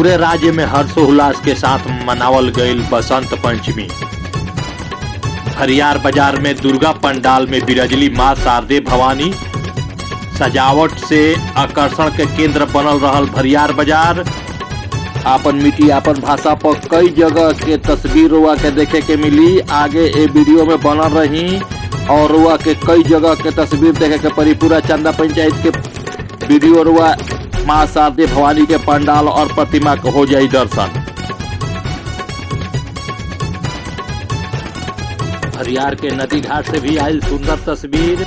पूरे राज्य में हर्षोल्लास के साथ मनावल गईल बसंत पंचमी। हरियार बाजार में दुर्गा पंडाल में बिराजली मां शारदे भवानी। सजावट से आकर्षण के केंद्र बनल रहल भरियार बाजार। आपन मिट्टी आपन भाषा पर कई जगह के तस्वीर रुआ के देखे के मिली। आगे ए वीडियो में बनल रही और रुआ के कई जगह के तस्वीर देखे के पड़ी। पूरा चंदा पंचायत के वीडियो रुआ मां शारदे भवानी के पंडाल और प्रतिमा के हो जाई दर्शन। हरियार के नदी घाट से भी आयल सुंदर तस्वीर।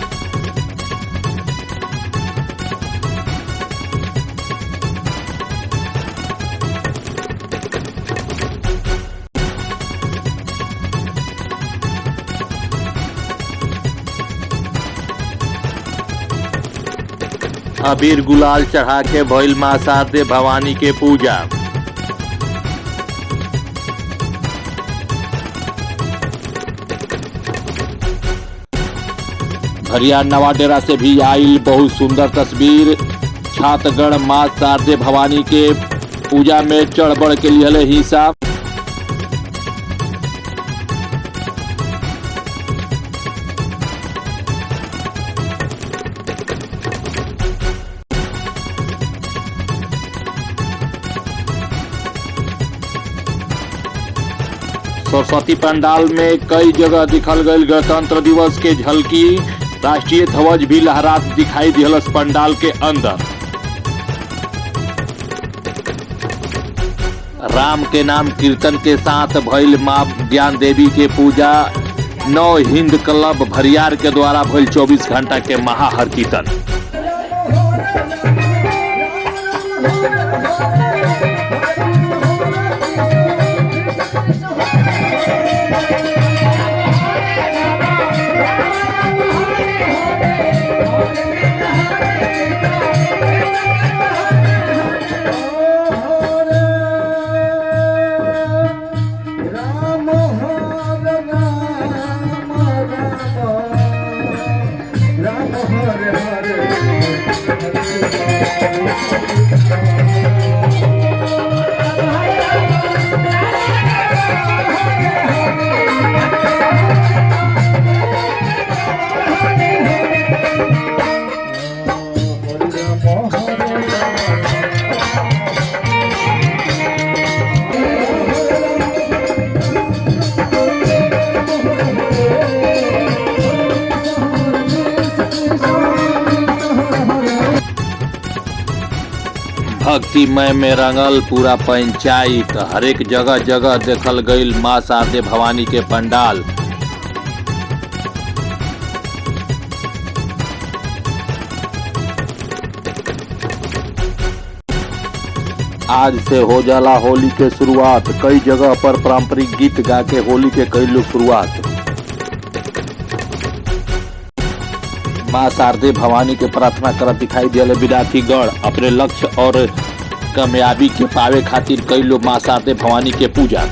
अबीर गुलाल चढ़ा के भइल मां शारदे भवानी के पूजा। हरियार नवाडेरा से भी आई बहुत सुंदर तस्वीर। छात्रगण मां शारदे भवानी के पूजा में चढ़ बढ़ के लिए हिस्सा। सरस्वती पंडाल में कई जगह दिखल गई गणतंत्र दिवस के झलकी। राष्ट्रीय ध्वज भी लहरात दिखाई दिलस पंडाल के अंदर। राम के नाम कीर्तन के साथ भइल मां ज्ञान देवी के पूजा। नौ हिंद क्लब भरियार के द्वारा भइल 24 घंटा के महाहर कीर्तन। भक्तिमय में रंगल पूरा पंचायत। हरेक जगह जगह देखल गईल मां शारदे भवानी के पंडाल। आज से हो जाला होली के शुरुआत। कई जगह पर पारंपरिक गीत गा के होली के कई लोग शुरुआत। मां शारदे भवानी के प्रार्थना करत दिखाई दिले विद्यार्थीगण। अपने लक्ष्य और कामयाबी के पावे खातिर कई लोग मां शारदे भवानी के पूजा।